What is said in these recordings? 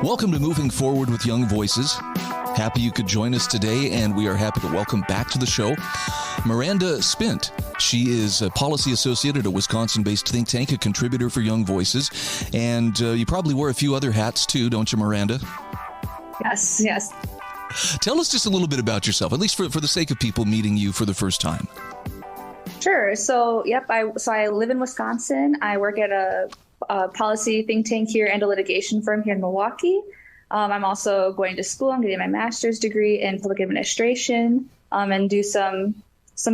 Welcome to Moving Forward with Young Voices. Happy you could join us today, and we are happy to welcome back to the show Miranda Spindt. She is a policy associate at a Wisconsin-based think tank, a contributor for Young Voices, and you probably wear a few other hats too, don't you, Miranda? Yes. Tell us just a little bit about yourself, at least for the sake of people meeting you for the first time. Sure. So, I live in Wisconsin. I work at a policy think tank here and a litigation firm here in Milwaukee. I'm also going to school. I'm getting my master's degree in public administration and do some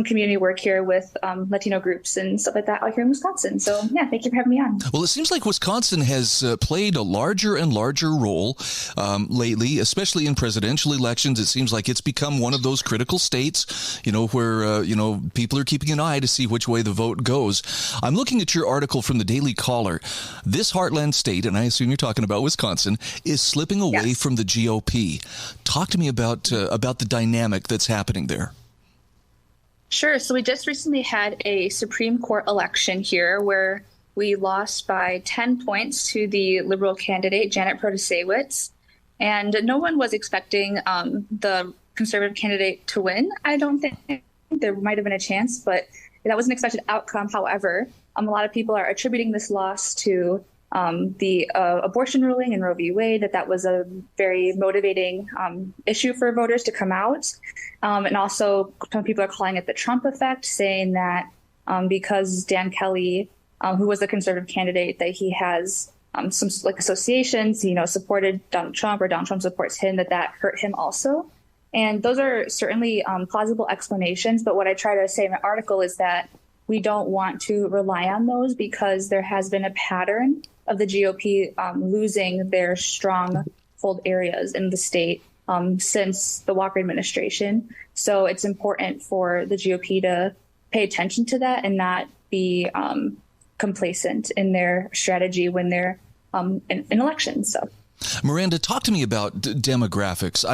community work here with Latino groups and stuff like that out here in Wisconsin. So, yeah, thank you for having me on. Well, it seems like Wisconsin has played a larger and larger role lately, especially in presidential elections. It seems like it's become one of those critical states, where, people are keeping an eye to see which way the vote goes. I'm looking at your article from the Daily Caller. This heartland state, and I assume you're talking about Wisconsin, is slipping away from the GOP. Talk to me about the dynamic that's happening there. Sure. So we just recently had a Supreme Court election here where we lost by 10 points to the Liberal candidate, Janet Protasiewicz. And no one was expecting the Conservative candidate to win. I don't think there might have been a chance, but that was an expected outcome. However, a lot of people are attributing this loss to the abortion ruling in Roe v. Wade, that was a very motivating issue for voters to come out. And also some people are calling it the Trump effect, saying that because Dan Kelly, who was the conservative candidate, that he has some associations, supported Donald Trump, or Donald Trump supports him, that hurt him also. And those are certainly plausible explanations. But what I try to say in my article is that we don't want to rely on those, because there has been a pattern of the GOP losing their stronghold areas in the state since the Walker administration. So it's important for the GOP to pay attention to that and not be complacent in their strategy when they're in elections. So. Miranda, talk to me about demographics.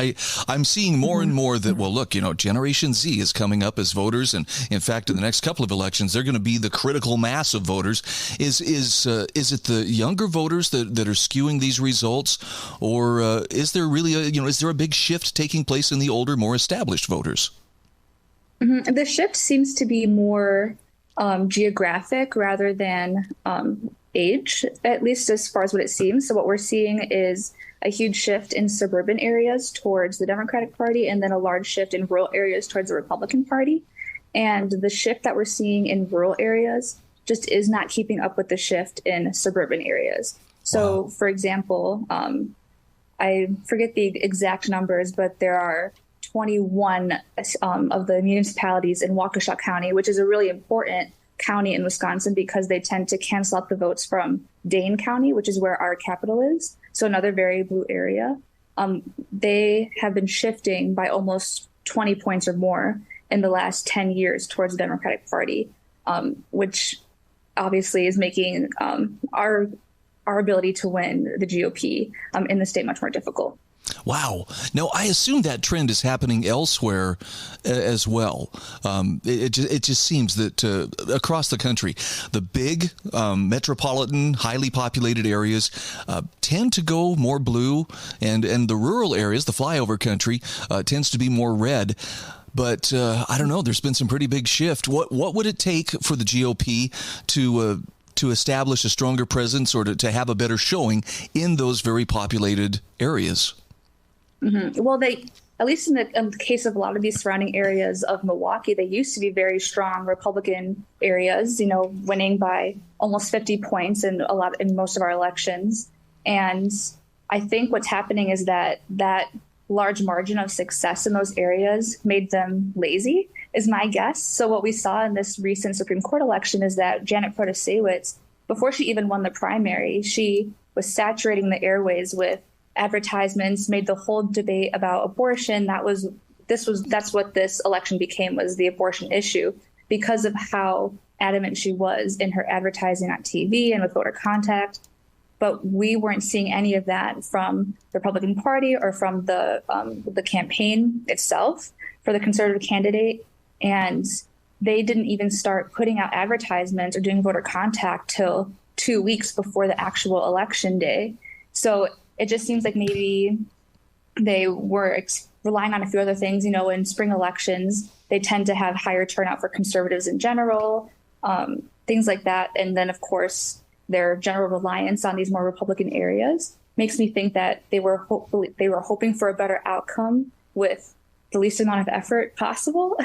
I'm seeing more and more that, well, look, Generation Z is coming up as voters, and in fact, in the next couple of elections, they're going to be the critical mass of voters. Is it the younger voters that are skewing these results, or is there really is there a big shift taking place in the older, more established voters? Mm-hmm. The shift seems to be more geographic rather than age, at least as far as what it seems. So what we're seeing is a huge shift in suburban areas towards the Democratic Party, and then a large shift in rural areas towards the Republican Party. And the shift that we're seeing in rural areas just is not keeping up with the shift in suburban areas. So, for example, I forget the exact numbers, but there are 21 of the municipalities in Waukesha County, which is a really important county in Wisconsin because they tend to cancel out the votes from Dane County, which is where our capital is. So another very blue area. They have been shifting by almost 20 points or more in the last 10 years towards the Democratic Party, which obviously is making our ability to win the GOP in the state much more difficult. Wow. Now, I assume that trend is happening elsewhere as well. It just seems that across the country, the big metropolitan, highly populated areas tend to go more blue, and the rural areas, the flyover country, tends to be more red. But I don't know, there's been some pretty big shift. What would it take for the GOP to establish a stronger presence, or to have a better showing in those very populated areas? Mm-hmm. Well, at least in the case of a lot of these surrounding areas of Milwaukee, they used to be very strong Republican areas, winning by almost 50 points in most of our elections. And I think what's happening is that large margin of success in those areas made them lazy, is my guess. So what we saw in this recent Supreme Court election is that Janet Protasiewicz, before she even won the primary, she was saturating the airways with advertisements, made the whole debate about abortion. That's what this election became, was the abortion issue, because of how adamant she was in her advertising on TV and with voter contact. But we weren't seeing any of that from the Republican Party or from the campaign itself for the conservative candidate. And they didn't even start putting out advertisements or doing voter contact till 2 weeks before the actual election day. So it just seems like maybe they were relying on a few other things. In spring elections, they tend to have higher turnout for conservatives in general, things like that. And then, of course, their general reliance on these more Republican areas makes me think that they were hoping for a better outcome with the least amount of effort possible.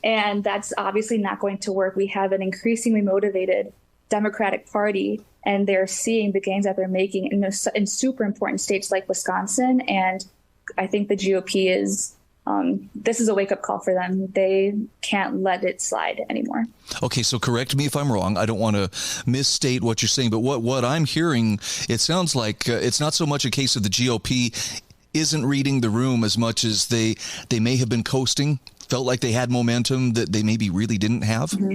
And that's obviously not going to work. We have an increasingly motivated Democratic Party, and they're seeing the gains that they're making in super important states like Wisconsin. And I think the GOP is, this is a wake-up call for them. They can't let it slide anymore. Okay, so correct me if I'm wrong. I don't want to misstate what you're saying, but what I'm hearing, it sounds like it's not so much a case of the GOP isn't reading the room as much as they may have been coasting, felt like they had momentum that they maybe really didn't have. Mm-hmm.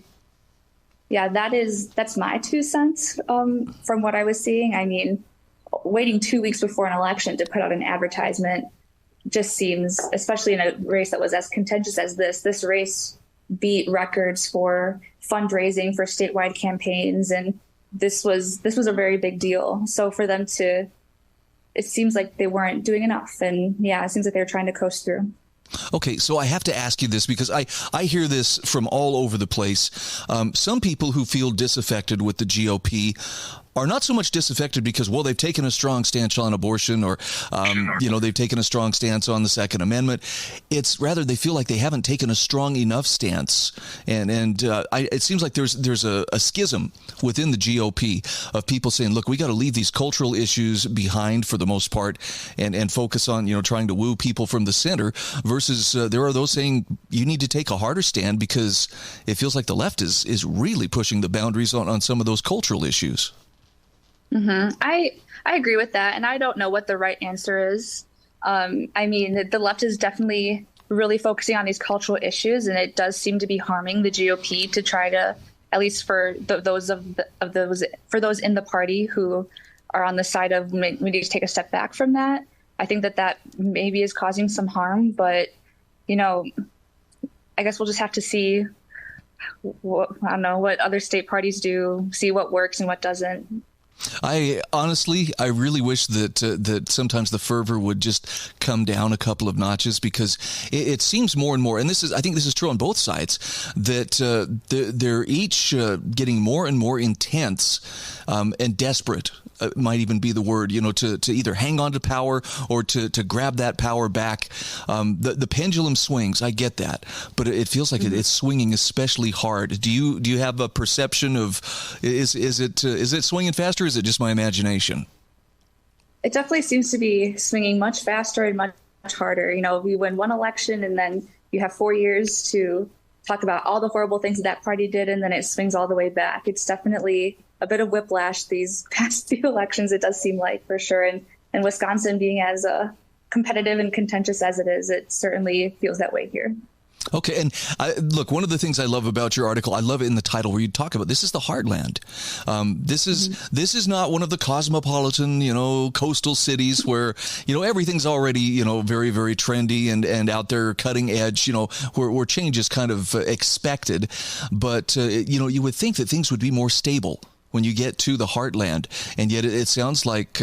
Yeah, that's my 2 cents from what I was seeing. I mean, waiting 2 weeks before an election to put out an advertisement just seems, especially in a race that was as contentious as this race beat records for fundraising for statewide campaigns. And this was a very big deal. So for them it seems like they weren't doing enough. And yeah, it seems like they were trying to coast through. Okay, so I have to ask you this because I hear this from all over the place. Some people who feel disaffected with the GOP are not so much disaffected because, well, they've taken a strong stance on abortion or, they've taken a strong stance on the Second Amendment. It's rather they feel like they haven't taken a strong enough stance. And it seems like there's a schism within the GOP of people saying, look, we got to leave these cultural issues behind for the most part and focus on, trying to woo people from the center versus there are those saying you need to take a harder stand because it feels like the left is really pushing the boundaries on some of those cultural issues. Mm-hmm. I agree with that. And I don't know what the right answer is. I mean, the left is definitely really focusing on these cultural issues, and it does seem to be harming the GOP to try to, at least for those in the party who are on the side of we need to take a step back from that. I think that maybe is causing some harm, but, I guess we'll just have to see what other state parties do, see what works and what doesn't. I really wish that sometimes the fervor would just come down a couple of notches because it seems more and more, and I think this is true on both sides, that they're each getting more and more intense and desperate. Might even be the word, to either hang on to power or to grab that power back. The pendulum swings. I get that, but it feels like it's swinging especially hard. Do you have a perception of is it swinging faster? Or is it just my imagination? It definitely seems to be swinging much faster and much harder. We win one election and then you have 4 years to talk about all the horrible things that party did, and then it swings all the way back. It's definitely a bit of whiplash these past few elections, it does seem like, for sure. And Wisconsin being as competitive and contentious as it is, it certainly feels that way here. Okay. And look, one of the things I love about your article, I love it in the title where you talk about this is the heartland. This is not one of the cosmopolitan, coastal cities where, everything's already, very, very trendy and out there cutting edge, where change is kind of expected. But, you would think that things would be more stable when you get to the heartland. And yet it sounds like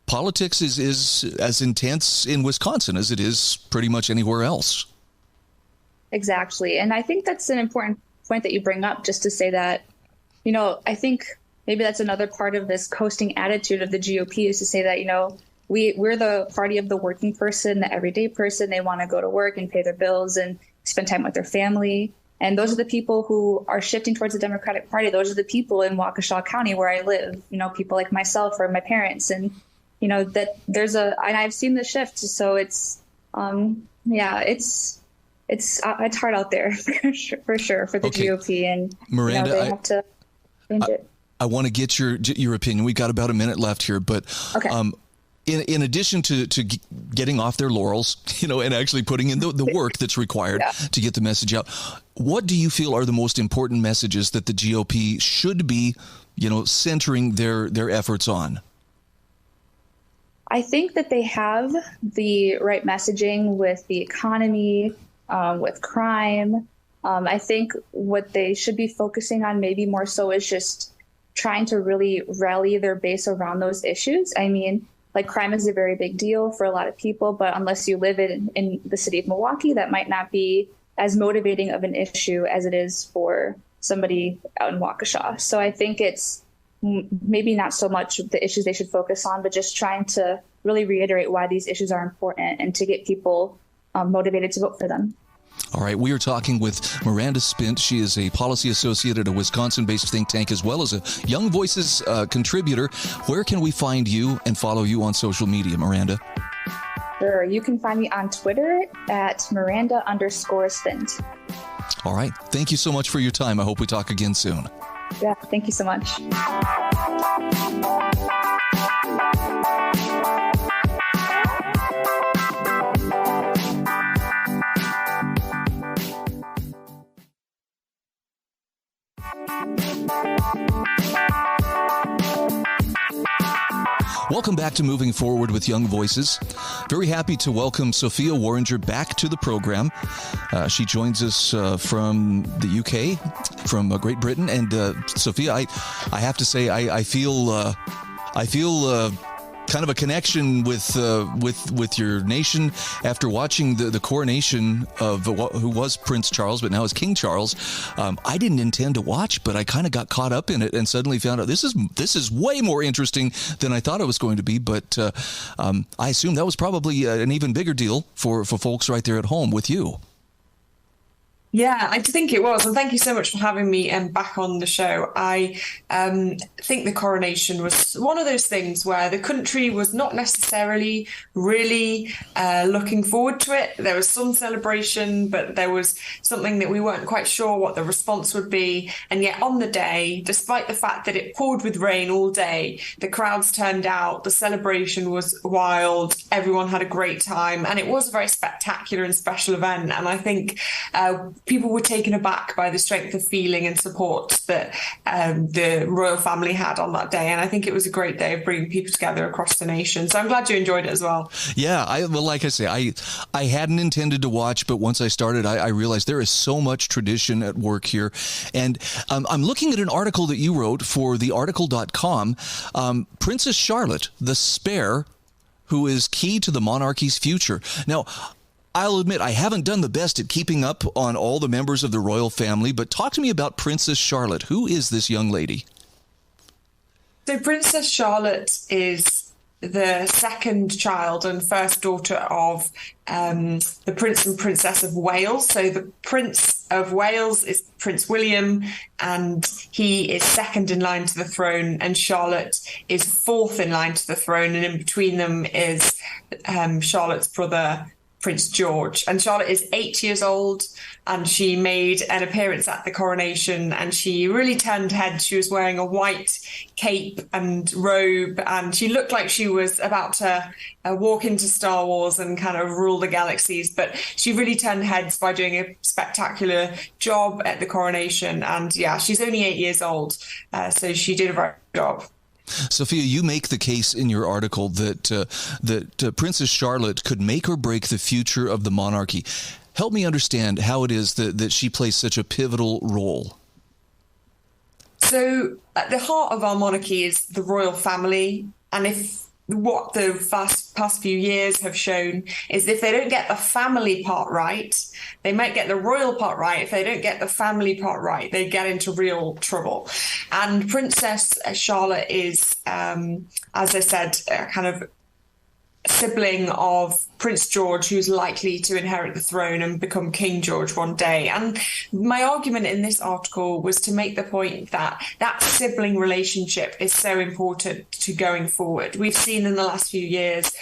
politics is as intense in Wisconsin as it is pretty much anywhere else. Exactly. And I think that's an important point that you bring up, just to say that, I think maybe that's another part of this coasting attitude of the GOP is to say that, we're the party of the working person, the everyday person. They want to go to work and pay their bills and spend time with their family. And those are the people who are shifting towards the Democratic Party. Those are the people in Waukesha County where I live, people like myself or my parents. And, that and I've seen the shift. So it's hard out there for sure for the GOP, and Miranda, they have to change it. I want to get your opinion. We got about a minute left here, but okay. In addition to getting off their laurels, and actually putting in the work that's required to get the message out, what do you feel are the most important messages that the GOP should be, centering their efforts on? I think that they have the right messaging with the economy, with crime, I think what they should be focusing on maybe more so is just trying to really rally their base around those issues. I mean, like crime is a very big deal for a lot of people, but unless you live in the city of Milwaukee, that might not be as motivating of an issue as it is for somebody out in Waukesha. So I think it's maybe not so much the issues they should focus on, but just trying to really reiterate why these issues are important and to get people motivated to vote for them. All right, we are talking with Miranda Spindt. She is a policy associate at a Wisconsin-based think tank, as well as a Young Voices contributor. Where can we find you and follow you on social media, Miranda? Sure. You can find me on Twitter at Miranda_Spindt. All right. Thank you so much for your time. I hope we talk again soon. Yeah, thank you so much. Welcome back to Moving Forward with Young Voices. Very happy to welcome Sophia Worringer back to the program. She joins us from the UK, from Great Britain. And Sophia, I have to say, I feel kind of a connection with your nation after watching the coronation of who was Prince Charles, but now is King Charles. I didn't intend to watch, but I kind of got caught up in it and suddenly found out this is way more interesting than I thought it was going to be. But I assume that was probably an even bigger deal for folks right there at home with you. Yeah, I think it was. And thank you so much for having me back on the show. I think the coronation was one of those things where the country was not necessarily really looking forward to it. There was some celebration, but there was something that we weren't quite sure what the response would be. And yet on the day, despite the fact that it poured with rain all day, the crowds turned out, the celebration was wild, everyone had a great time, and it was a very spectacular and special event. And I think people were taken aback by the strength of feeling and support that the royal family had on that day. And I think it was a great day of bringing people together across the nation. So I'm glad you enjoyed it as well. Yeah, like I say, I hadn't intended to watch, but once I started, I realized there is so much tradition at work here. And I'm looking at an article that you wrote for thearticle.com. Princess Charlotte, the spare, who is key to the monarchy's future. Now, I'll admit I haven't done the best at keeping up on all the members of the royal family, but talk to me about Princess Charlotte. Who is this young lady? So Princess Charlotte is the second child and first daughter of the Prince and Princess of Wales. So the Prince of Wales is Prince William, and he is second in line to the throne, and Charlotte is fourth in line to the throne, and in between them is Charlotte's brother, Prince George. And Charlotte is 8 years old, and she made an appearance at the coronation, and she really turned heads. She was wearing a white cape and robe, and she looked like she was about to walk into Star Wars and kind of rule the galaxies. But she really turned heads by doing a spectacular job at the coronation. And yeah, she's only 8 years old, so she did a very good job. Sophia, you make the case in your article that Princess Charlotte could make or break the future of the monarchy. Help me understand how it is that she plays such a pivotal role. So at the heart of our monarchy is the royal family. And if what the past few years have shown is if they don't get the family part right, they might get the royal part right. If they don't get the family part right, they get into real trouble. And Princess Charlotte is, as I said, kind of sibling of Prince George, who's likely to inherit the throne and become King George one day. And my argument in this article was to make the point that that sibling relationship is so important to going forward. We've seen in the last few years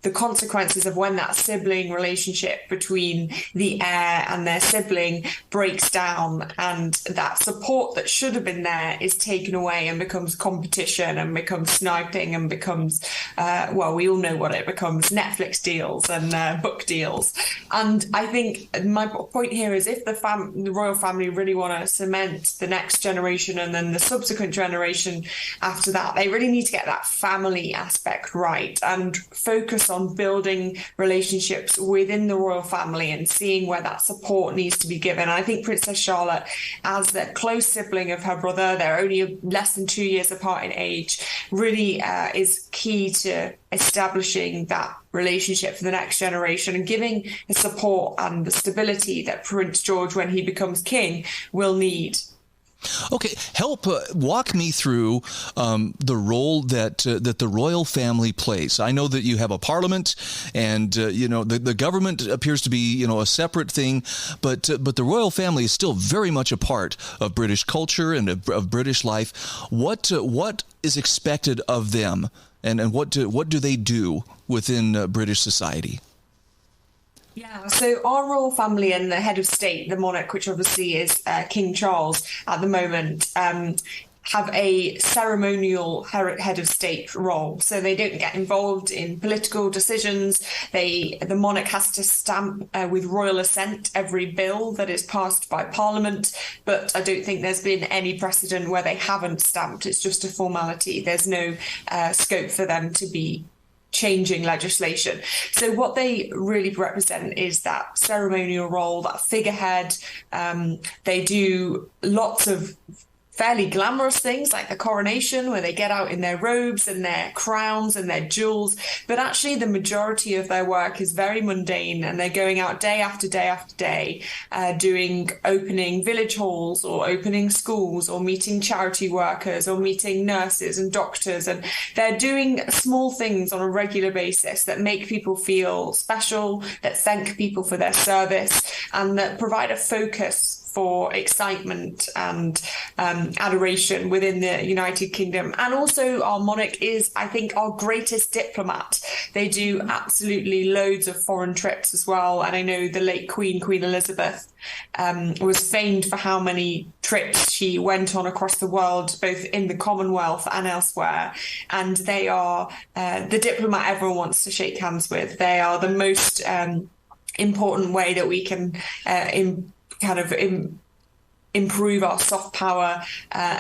the consequences of when that sibling relationship between the heir and their sibling breaks down, and that support that should have been there is taken away and becomes competition and becomes sniping and becomes, well, we all know what it becomes, Netflix deals and book deals. And I think my point here is if the royal family really want to cement the next generation and then the subsequent generation after that, they really need to get that family aspect right and focus on building relationships within the royal family and seeing where that support needs to be given. And I think Princess Charlotte, as the close sibling of her brother, they're only less than 2 years apart in age, really is key to establishing that relationship for the next generation and giving the support and the stability that Prince George, when he becomes king, will need. Okay, help walk me through the role that the royal family plays. I know that you have a parliament, and the government appears to be a separate thing, but the royal family is still very much a part of British culture and of British life. What is expected of them, and what do they do within British society? Yeah, so our royal family and the head of state, the monarch, which obviously is King Charles at the moment, have a ceremonial head of state role. So they don't get involved in political decisions. The monarch has to stamp with royal assent every bill that is passed by Parliament, but I don't think there's been any precedent where they haven't stamped. It's just a formality. There's no scope for them to be changing legislation. So what they really represent is that ceremonial role, that figurehead. They do lots of fairly glamorous things like the coronation, where they get out in their robes and their crowns and their jewels. But actually, the majority of their work is very mundane, and they're going out day after day after day, opening village halls or opening schools or meeting charity workers or meeting nurses and doctors. And they're doing small things on a regular basis that make people feel special, that thank people for their service, and that provide a focus for excitement and adoration within the United Kingdom. And also our monarch is, I think, our greatest diplomat. They do absolutely loads of foreign trips as well. And I know the late Queen Elizabeth, was famed for how many trips she went on across the world, both in the Commonwealth and elsewhere. And they are the diplomat everyone wants to shake hands with. They are the most important way that we can improve our soft power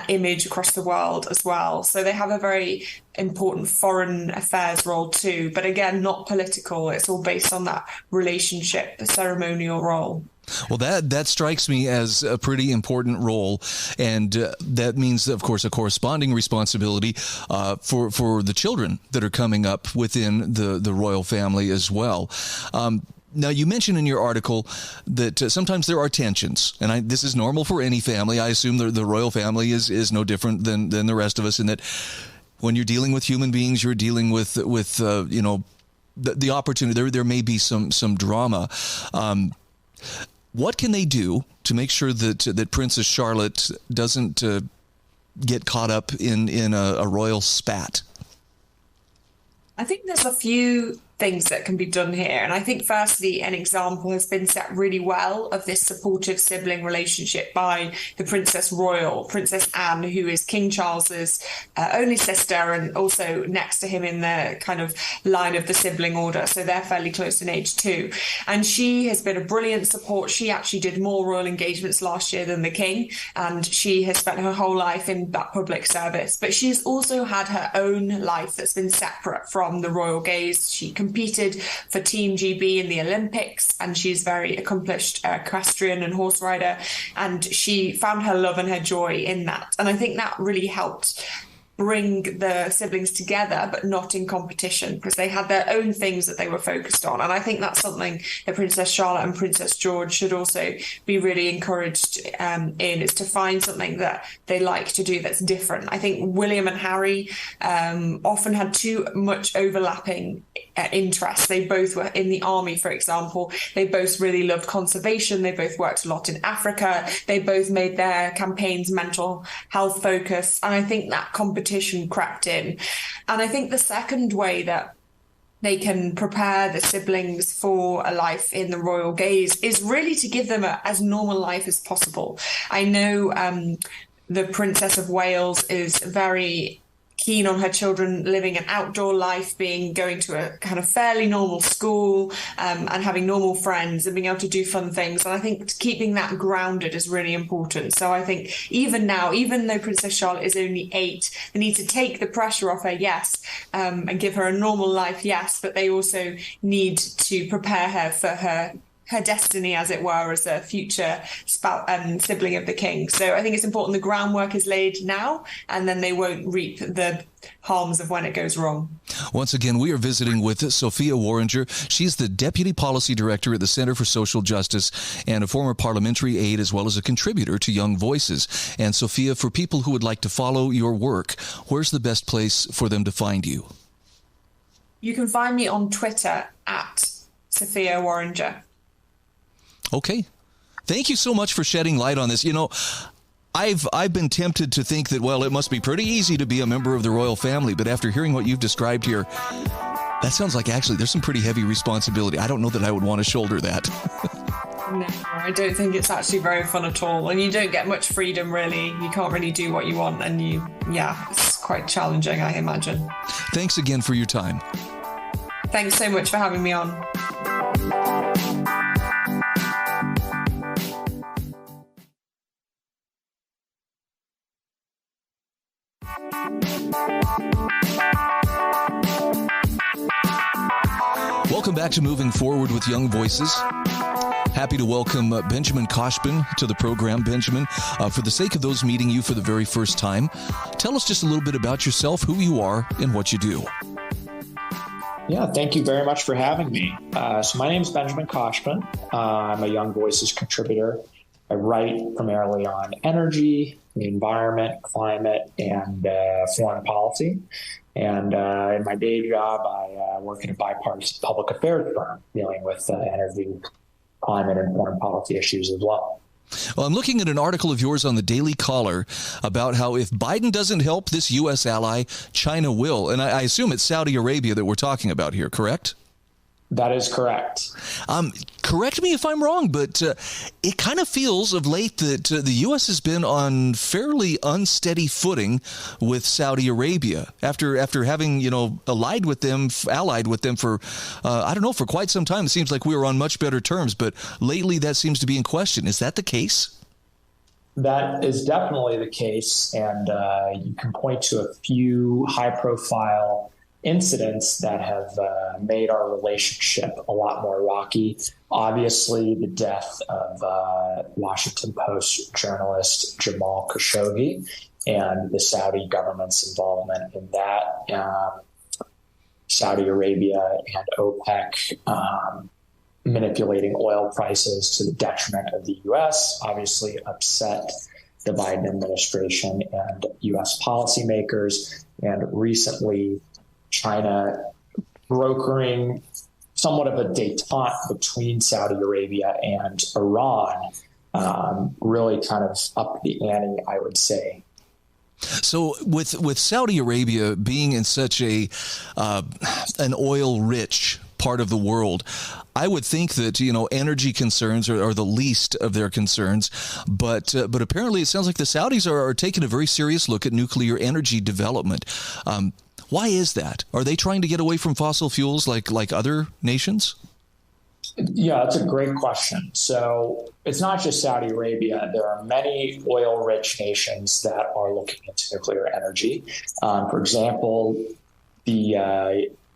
image across the world as well. So they have a very important foreign affairs role too, but again, not political. It's all based on that relationship, the ceremonial role. Well, that strikes me as a pretty important role, and that means, of course, a corresponding responsibility for the children that are coming up within the royal family as well. Now, you mentioned in your article that sometimes there are tensions, and this is normal for any family. I assume the royal family is no different than the rest of us, in that when you're dealing with human beings, you're dealing with the opportunity. There may be some drama. What can they do to make sure that Princess Charlotte doesn't get caught up in a royal spat? I think there's a few things that can be done here. And I think, firstly, an example has been set really well of this supportive sibling relationship by the Princess Royal, Princess Anne, who is King Charles's only sister and also next to him in the kind of line of the sibling order. So they're fairly close in age too. And she has been a brilliant support. She actually did more royal engagements last year than the King, and she has spent her whole life in that public service. But she's also had her own life that's been separate from the royal gaze. She competed for Team GB in the Olympics, and she's very accomplished equestrian and horse rider, and she found her love and her joy in that. And I think that really helped bring the siblings together, but not in competition, because they had their own things that they were focused on. And I think that's something that Princess Charlotte and Princess George should also be really encouraged in, is to find something that they like to do that's different. I think William and Harry often had too much overlapping interests. They both were in the army, for example. They both really loved conservation. They both worked a lot in Africa. They both made their campaigns mental health focused. And I think that competition crept in. And I think the second way that they can prepare the siblings for a life in the royal gaze is really to give them as normal life as possible. I know the Princess of Wales is very keen on her children living an outdoor life, going to a kind of fairly normal school, and having normal friends and being able to do fun things. And I think keeping that grounded is really important. So I think even now, even though Princess Charlotte is only 8, they need to take the pressure off her, yes, and give her a normal life, yes, but they also need to prepare her for her destiny, as it were, as a future sibling of the king. So I think it's important the groundwork is laid now, and then they won't reap the harms of when it goes wrong. Once again, we are visiting with Sophia Worringer. She's the Deputy Policy Director at the Center for Social Justice and a former parliamentary aide, as well as a contributor to Young Voices. And Sophia, for people who would like to follow your work, where's the best place for them to find you? You can find me on Twitter at Sophia Worringer. Okay. Thank you so much for shedding light on this. You know, I've been tempted to think that, well, it must be pretty easy to be a member of the royal family, but after hearing what you've described here, that sounds like actually there's some pretty heavy responsibility. I don't know that I would want to shoulder that. No, I don't think it's actually very fun at all. And you don't get much freedom, really. You can't really do what you want. And it's quite challenging, I imagine. Thanks again for your time. Thanks so much for having me on. Welcome back to Moving Forward with Young Voices. Happy to welcome Benjamin Khoshbin to the program. Benjamin, for the sake of those meeting you for the very first time, tell us just a little bit about yourself, who you are, and what you do. Yeah, thank you very much for having me. So my name is Benjamin Khoshbin. I'm a Young Voices contributor. I write primarily on energy, the environment, climate, and foreign policy. And in my day job, I work in a bipartisan public affairs firm dealing with energy, climate, and foreign policy issues as well. Well, I'm looking at an article of yours on the Daily Caller about how if Biden doesn't help this U.S. ally, China will. And I assume it's Saudi Arabia that we're talking about here, correct? That is correct. Correct me if I'm wrong, but it kind of feels of late that the U.S. has been on fairly unsteady footing with Saudi Arabia after having, allied with them for, for quite some time. It seems like we were on much better terms, but lately that seems to be in question. Is that the case? That is definitely the case, and you can point to a few high-profile incidents that have made our relationship a lot more rocky. Obviously, the death of Washington Post journalist Jamal Khashoggi and the Saudi government's involvement in that. Saudi Arabia and OPEC manipulating oil prices to the detriment of the U.S. obviously upset the Biden administration and U.S. policymakers. And recently, China brokering somewhat of a détente between Saudi Arabia and Iran really kind of upped the ante, I would say. So with Saudi Arabia being in such an oil-rich part of the world, I would think that, energy concerns are the least of their concerns. But apparently it sounds like the Saudis are taking a very serious look at nuclear energy development. Why is that? Are they trying to get away from fossil fuels like other nations? Yeah, that's a great question. So it's not just Saudi Arabia. There are many oil-rich nations that are looking into nuclear energy. For example, the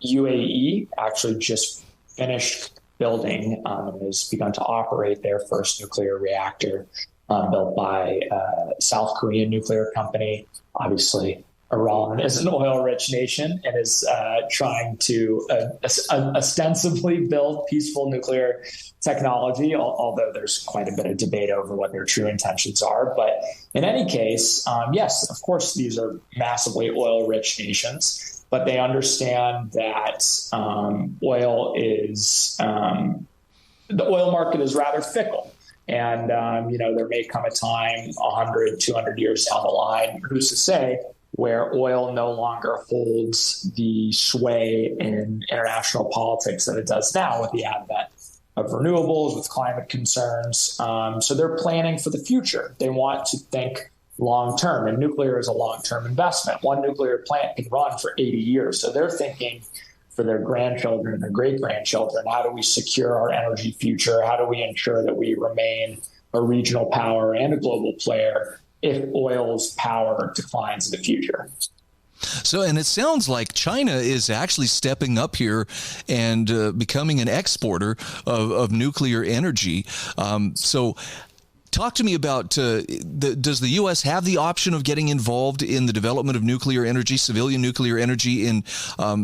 UAE actually just finished building and has begun to operate their first nuclear reactor built by a South Korean nuclear company. Obviously, Iran is an oil-rich nation and is trying to ostensibly build peaceful nuclear technology, although there's quite a bit of debate over what their true intentions are. But in any case, yes, of course, these are massively oil-rich nations, but they understand that the oil market is rather fickle. And, there may come a time 100, 200 years down the line, who's to say, where oil no longer holds the sway in international politics that it does now with the advent of renewables, with climate concerns. So they're planning for the future. They want to think long-term, and nuclear is a long-term investment. One nuclear plant can run for 80 years. So they're thinking for their grandchildren and their great-grandchildren, how do we secure our energy future? How do we ensure that we remain a regional power and a global player if oil's power declines in the future? So, and it sounds like China is actually stepping up here and becoming an exporter of nuclear energy. So talk to me about, does the U.S. have the option of getting involved in the development of nuclear energy, civilian nuclear energy in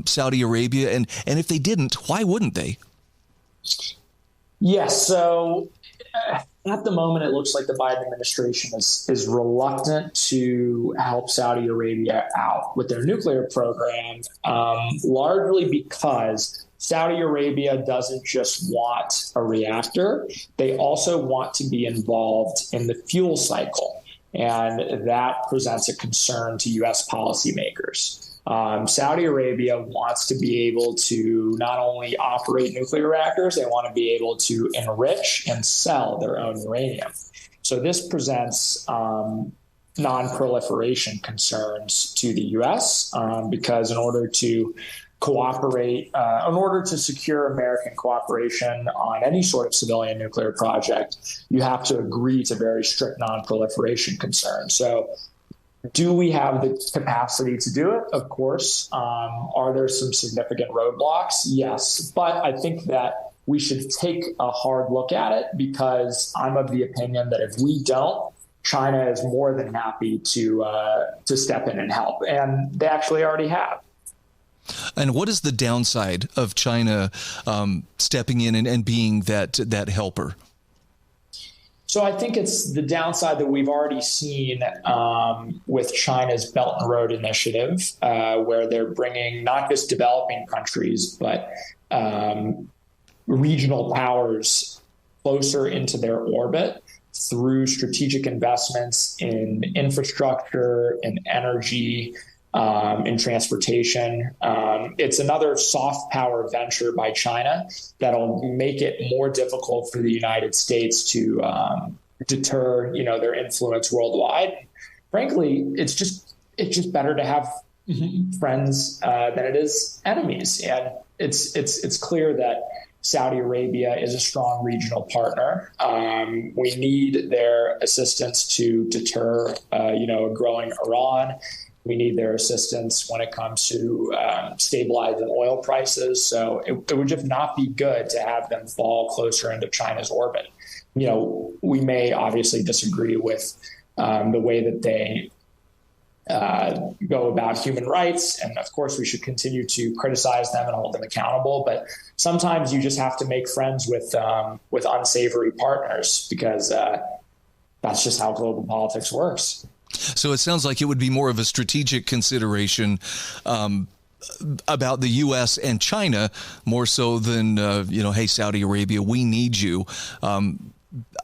Saudi Arabia? And if they didn't, why wouldn't they? Yes. So at the moment, it looks like the Biden administration is reluctant to help Saudi Arabia out with their nuclear program, largely because Saudi Arabia doesn't just want a reactor. They also want to be involved in the fuel cycle. And that presents a concern to U.S. policymakers. Saudi Arabia wants to be able to not only operate nuclear reactors, they want to be able to enrich and sell their own uranium. So this presents non-proliferation concerns to the U.S. Because in order to cooperate, in order to secure American cooperation on any sort of civilian nuclear project, you have to agree to very strict non-proliferation concerns. So do we have the capacity to do it? Of course. Are there some significant roadblocks? Yes. But I think that we should take a hard look at it, because I'm of the opinion that if we don't, China is more than happy to step in and help. And they actually already have. And what is the downside of China stepping in and being that helper? So I think it's the downside that we've already seen with China's Belt and Road Initiative, where they're bringing not just developing countries, but regional powers closer into their orbit through strategic investments in infrastructure, in energy, in transportation. It's another soft power venture by China that'll make it more difficult for the United States to deter, their influence worldwide. Frankly, it's just better to have friends than it is enemies, and it's clear that Saudi Arabia is a strong regional partner. We need their assistance to deter, a growing Iran. We need their assistance when it comes to stabilizing oil prices. So it would just not be good to have them fall closer into China's orbit. We may obviously disagree with the way that they go about human rights. And of course, we should continue to criticize them and hold them accountable. But sometimes you just have to make friends with unsavory partners, because that's just how global politics works. So it sounds like it would be more of a strategic consideration about the U.S. and China, more so than hey, Saudi Arabia, we need you.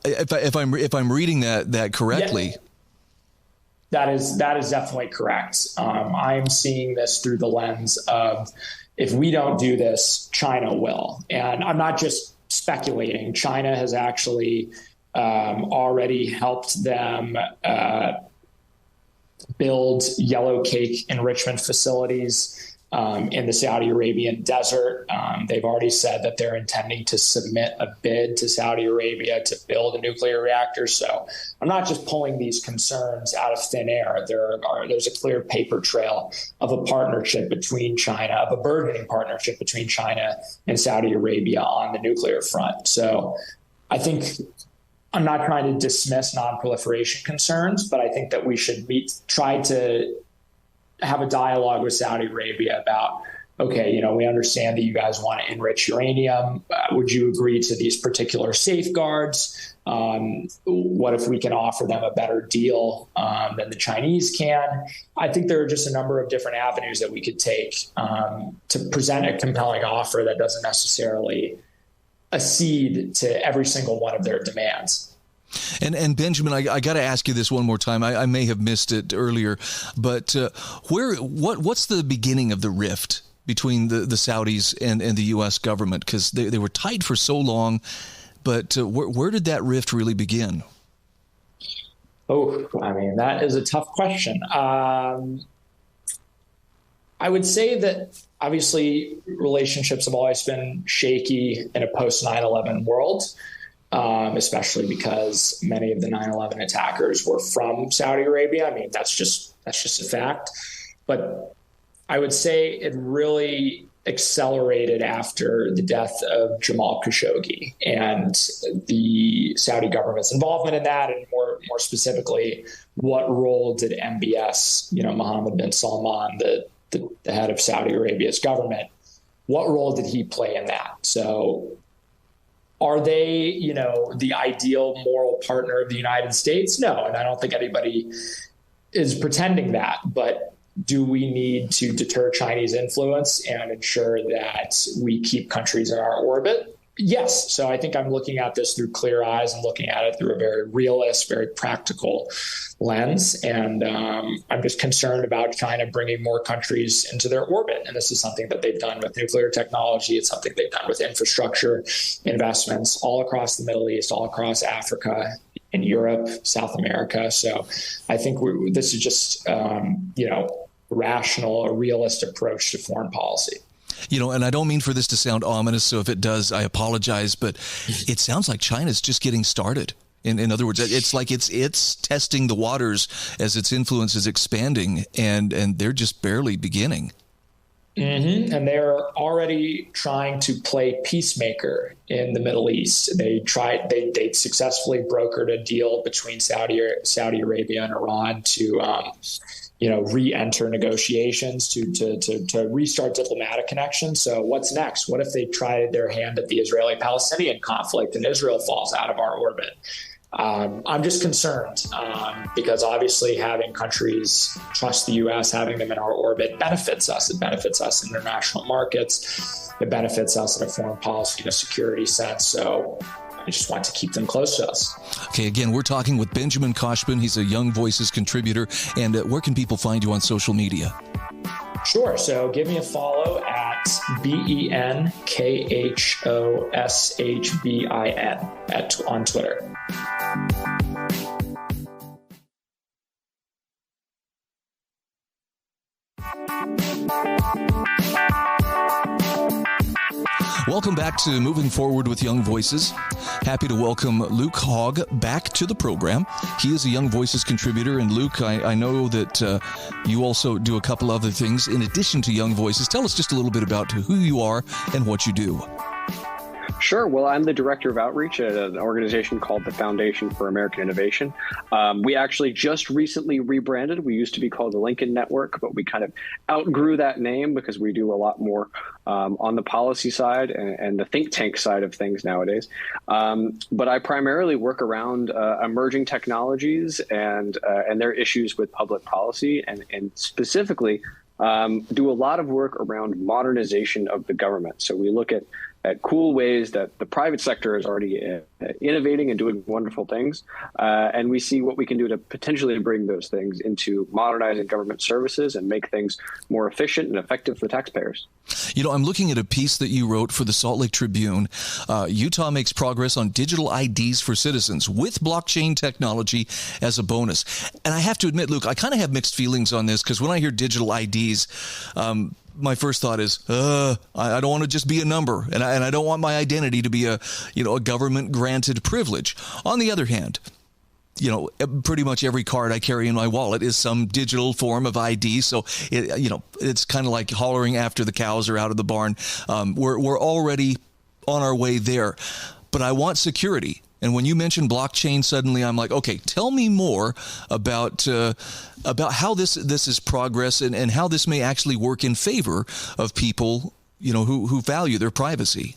If I'm reading that correctly. Yeah. That is definitely correct. I'm seeing this through the lens of, if we don't do this, China will. And I'm not just speculating. China has actually already helped them build yellow cake enrichment facilities in the Saudi Arabian desert. They've already said that they're intending to submit a bid to Saudi Arabia to build a nuclear reactor. So I'm not just pulling these concerns out of thin air. There's a clear paper trail of a partnership between China, of a burgeoning partnership between China and Saudi Arabia on the nuclear front. So I think, I'm not trying to dismiss non-proliferation concerns, but I think that we should try to have a dialogue with Saudi Arabia about, okay, we understand that you guys want to enrich uranium. Would you agree to these particular safeguards? What if we can offer them a better deal than the Chinese can? I think there are just a number of different avenues that we could take to present a compelling offer that doesn't necessarily accede to every single one of their demands. And Benjamin, I got to ask you this one more time. I may have missed it earlier, but what's the beginning of the rift between the Saudis and the U.S. government? Because they were tight for so long, but where did that rift really begin? Oh, I mean, that is a tough question. I would say that obviously relationships have always been shaky in a post 9/11 world, especially because many of the 9/11 attackers were from Saudi Arabia. I mean, that's just a fact. But I would say it really accelerated after the death of Jamal Khashoggi and the Saudi government's involvement in that, and more specifically, what role did MBS, Mohammed bin Salman, the head of Saudi Arabia's government, what role did he play in that? So are they, the ideal moral partner of the United States? No, and I don't think anybody is pretending that, but do we need to deter Chinese influence and ensure that we keep countries in our orbit? Yes. So I think I'm looking at this through clear eyes and looking at it through a very realist, very practical lens. And I'm just concerned about China bringing more countries into their orbit. And this is something that they've done with nuclear technology. It's something they've done with infrastructure investments all across the Middle East, all across Africa, in Europe, South America. So I think this is just, rational, a realist approach to foreign policy. And I don't mean for this to sound ominous, so if it does, I apologize, but it sounds like China's just getting started. In other words, it's like it's testing the waters as its influence is expanding, and they're just barely beginning. Mm-hmm. And they're already trying to play peacemaker in the Middle East. They successfully brokered a deal between Saudi Arabia and Iran to re-enter negotiations, to restart diplomatic connections. So what's next? What if they try their hand at the Israeli-Palestinian conflict and Israel falls out of our orbit? I'm just concerned because obviously having countries trust the U.S., having them in our orbit benefits us. It benefits us in international markets. It benefits us in a foreign policy and a security sense. So I just want to keep them close to us. Okay, again, we're talking with Benjamin Khoshbin. He's a Young Voices contributor. And where can people find you on social media? Sure. So give me a follow at BenKhoshbin on Twitter. Welcome back to Moving Forward with Young Voices. Happy to welcome Luke Hogg back to the program. He is a Young Voices contributor. And Luke, I know that you also do a couple other things in addition to Young Voices. Tell us just a little bit about who you are and what you do. Sure. Well, I'm the director of outreach at an organization called the Foundation for American Innovation. We actually just recently rebranded. We used to be called the Lincoln Network, but we kind of outgrew that name because we do a lot more on the policy side and the think tank side of things nowadays. But I primarily work around emerging technologies and their issues with public policy and specifically do a lot of work around modernization of the government. So we look at cool ways that the private sector is already innovating and doing wonderful things. And we see what we can do to potentially bring those things into modernizing government services and make things more efficient and effective for taxpayers. I'm looking at a piece that you wrote for the Salt Lake Tribune. Utah makes progress on digital IDs for citizens with blockchain technology as a bonus. And I have to admit, Luke, I kind of have mixed feelings on this because when I hear digital IDs, my first thought is, I don't want to just be a number, and I don't want my identity to be a government granted privilege. On the other hand, pretty much every card I carry in my wallet is some digital form of ID. So it's kind of like hollering after the cows are out of the barn. We're already on our way there, but I want security. And when you mention blockchain, suddenly I'm like, okay, tell me more about how this is progress and how this may actually work in favor of people, who value their privacy.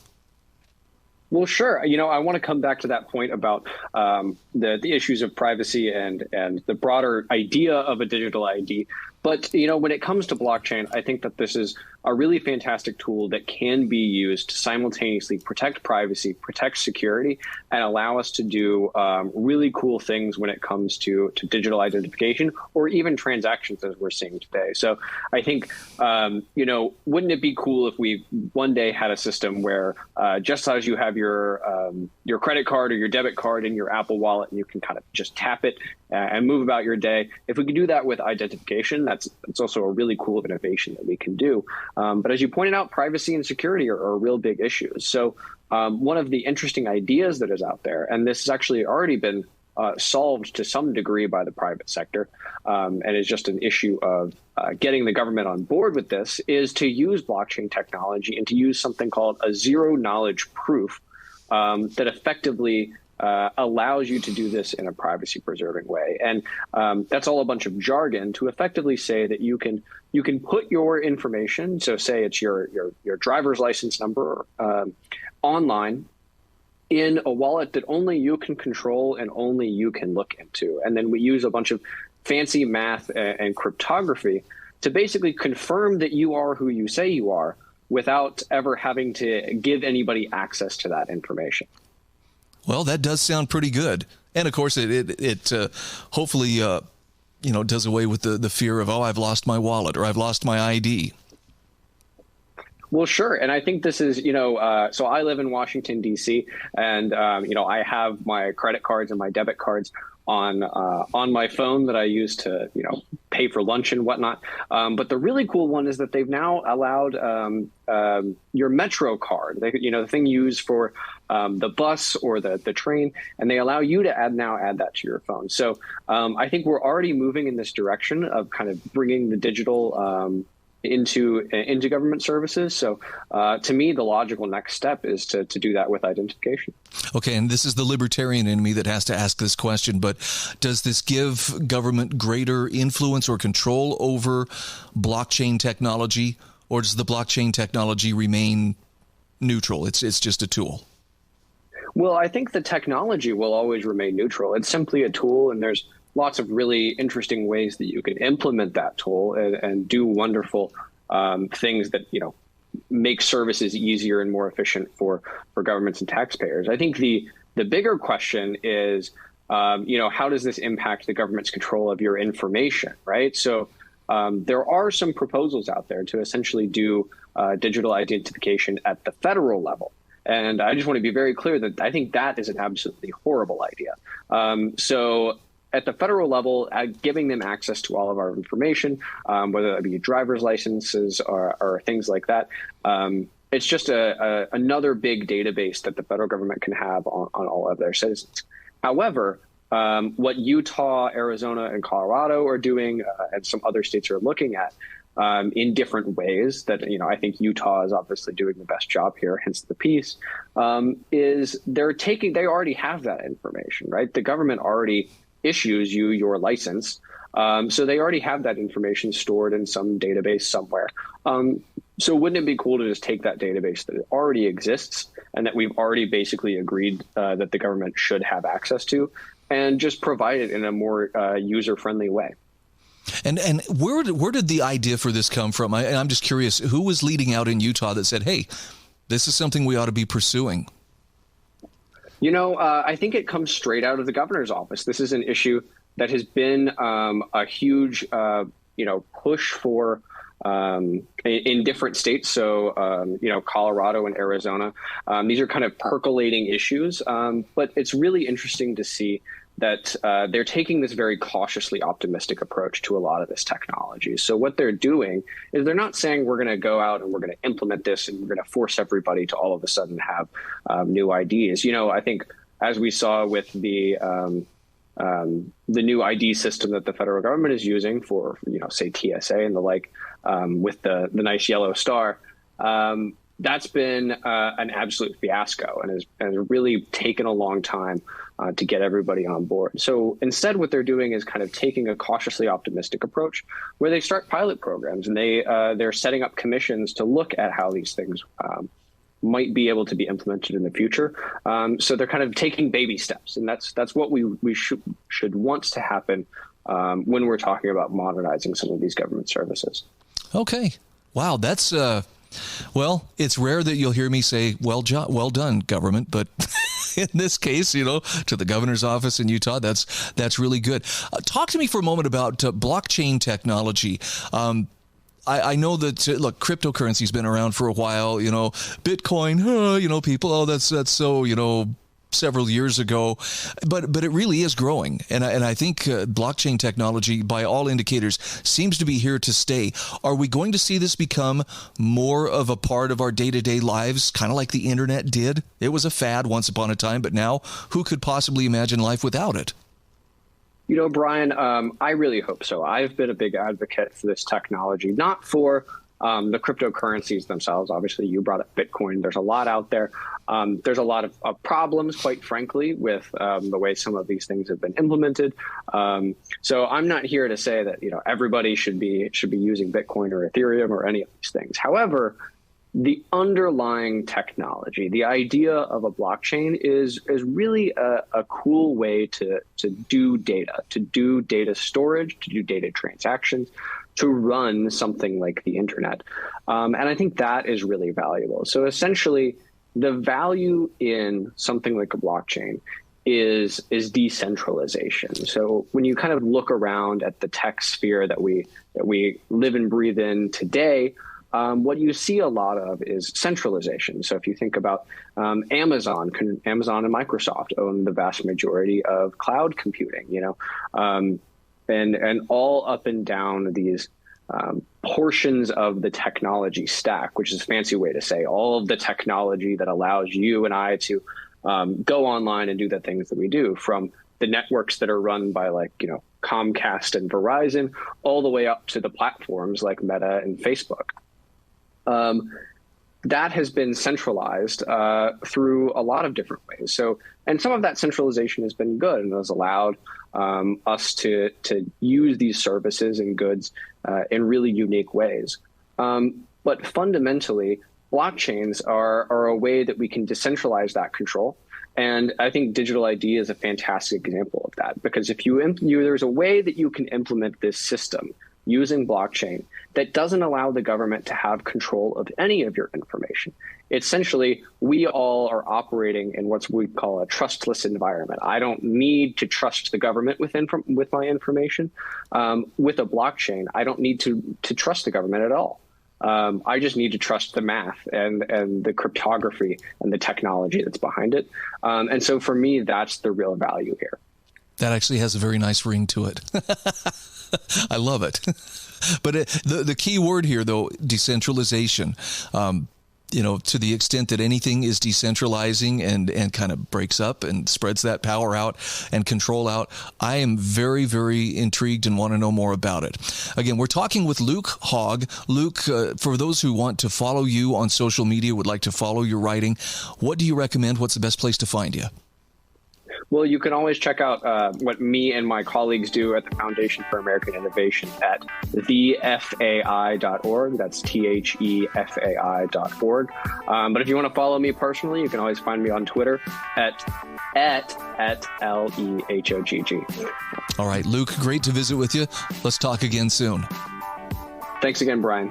Well, sure. I want to come back to that point about the issues of privacy and the broader idea of a digital ID. But, when it comes to blockchain, I think that this is a really fantastic tool that can be used to simultaneously protect privacy, protect security, and allow us to do really cool things when it comes to digital identification or even transactions as we're seeing today. So I think, wouldn't it be cool if we one day had a system where just as you have your credit card or your debit card in your Apple Wallet, and you can kind of just tap it and move about your day. If we could do that with identification, it's also a really cool innovation that we can do. But as you pointed out, privacy and security are real big issues. So one of the interesting ideas that is out there, and this has actually already been solved to some degree by the private sector, and is just an issue of getting the government on board with this, is to use blockchain technology and to use something called a zero knowledge proof that effectively allows you to do this in a privacy preserving way. And that's all a bunch of jargon to effectively say that you can put your information, so say it's your driver's license number, online in a wallet that only you can control and only you can look into. And then we use a bunch of fancy math and cryptography to basically confirm that you are who you say you are without ever having to give anybody access to that information. Well, that does sound pretty good. And of course, it hopefully, does away with the fear of, I've lost my wallet or I've lost my ID. Well, sure. And I think this is, so I live in Washington, D.C., and, I have my credit cards and my debit cards on my phone that I use to, pay for lunch and whatnot. But the really cool one is that they've now allowed your Metro card, the thing you use for the bus or the train, and they allow you to add that to your phone. So I think we're already moving in this direction of kind of bringing the digital into government services. So to me, the logical next step is to do that with identification. Okay, and this is the libertarian in me that has to ask this question, but does this give government greater influence or control over blockchain technology, or does the blockchain technology remain neutral? It's just a tool. Well, I think the technology will always remain neutral. It's simply a tool, and there's lots of really interesting ways that you can implement that tool and do wonderful things that, make services easier and more efficient for governments and taxpayers. I think the bigger question is, how does this impact the government's control of your information, right? So there are some proposals out there to essentially do digital identification at the federal level. And I just want to be very clear that I think that is an absolutely horrible idea. So at the federal level, giving them access to all of our information, whether that be driver's licenses or things like that, it's just another big database that the federal government can have on all of their citizens. However, what Utah, Arizona, and Colorado are doing, and some other states are looking at in different ways that, I think Utah is obviously doing the best job here, hence the piece, is they already have that information, right? The government already issues you your license. So they already have that information stored in some database somewhere. So wouldn't it be cool to just take that database that already exists and that we've already basically agreed that the government should have access to, and just provide it in a more user-friendly way? And where did the idea for this come from? I'm just curious, who was leading out in Utah that said, hey, this is something we ought to be pursuing? I think it comes straight out of the governor's office. This is an issue that has been a huge, push for in different states. So, Colorado and Arizona, these are kind of percolating issues. But it's really interesting to see that they're taking this very cautiously optimistic approach to a lot of this technology. So what they're doing is they're not saying we're going to go out and we're going to implement this and we're going to force everybody to all of a sudden have new IDs. I think as we saw with the new ID system that the federal government is using for, say TSA and the like, with the nice yellow star, that's been an absolute fiasco and has really taken a long time to get everybody on board. So instead, what they're doing is kind of taking a cautiously optimistic approach where they start pilot programs and they're setting up commissions to look at how these things might be able to be implemented in the future. So they're kind of taking baby steps, and that's what we should want to happen when we're talking about modernizing some of these government services. Okay. Wow. That's, well, it's rare that you'll hear me say, well done, government. But in this case, to the governor's office in Utah, that's really good. Talk to me for a moment about blockchain technology. I know that, look, cryptocurrency's been around for a while, Bitcoin, people, that's so, several years ago, but it really is growing. And I think blockchain technology, by all indicators, seems to be here to stay. Are we going to see this become more of a part of our day-to-day lives, kind of like the internet did? It was a fad once upon a time, but now who could possibly imagine life without it? Brian, I really hope so. I've been a big advocate for this technology, not for the cryptocurrencies themselves. Obviously, you brought up Bitcoin. There's a lot out there. There's a lot of problems, quite frankly, with the way some of these things have been implemented. So I'm not here to say that everybody should be using Bitcoin or Ethereum or any of these things. However, the underlying technology, the idea of a blockchain is really a cool way to do data storage, to do data transactions, to run something like the internet. And I think that is really valuable. So essentially, the value in something like a blockchain is decentralization. So when you kind of look around at the tech sphere that we live and breathe in today, what you see a lot of is centralization. So if you think about Amazon and Microsoft own the vast majority of cloud computing, and all up and down these portions of the technology stack, which is a fancy way to say all of the technology that allows you and I to go online and do the things that we do, from the networks that are run by Comcast and Verizon, all the way up to the platforms like Meta and Facebook. That has been centralized through a lot of different ways. So, and some of that centralization has been good and has allowed us to use these services and goods in really unique ways. But fundamentally, blockchains are a way that we can decentralize that control. And I think digital ID is a fantastic example of that, because if there's a way that you can implement this system using blockchain that doesn't allow the government to have control of any of your information. Essentially, we all are operating in what we call a trustless environment. I don't need to trust the government with my information. With a blockchain, I don't need to trust the government at all. I just need to trust the math and the cryptography and the technology that's behind it. And so for me, that's the real value here. That actually has a very nice ring to it. I love it. But the key word here, though, decentralization, to the extent that anything is decentralizing and kind of breaks up and spreads that power out and control out, I am very, very intrigued and want to know more about it. Again, we're talking with Luke Hogg. Luke, for those who want to follow you on social media, would like to follow your writing, what do you recommend? What's the best place to find you? Well, you can always check out what me and my colleagues do at the Foundation for American Innovation at thefai.org. That's thefai.org. But if you want to follow me personally, you can always find me on Twitter at LEHOGG. All right, Luke, great to visit with you. Let's talk again soon. Thanks again, Brian.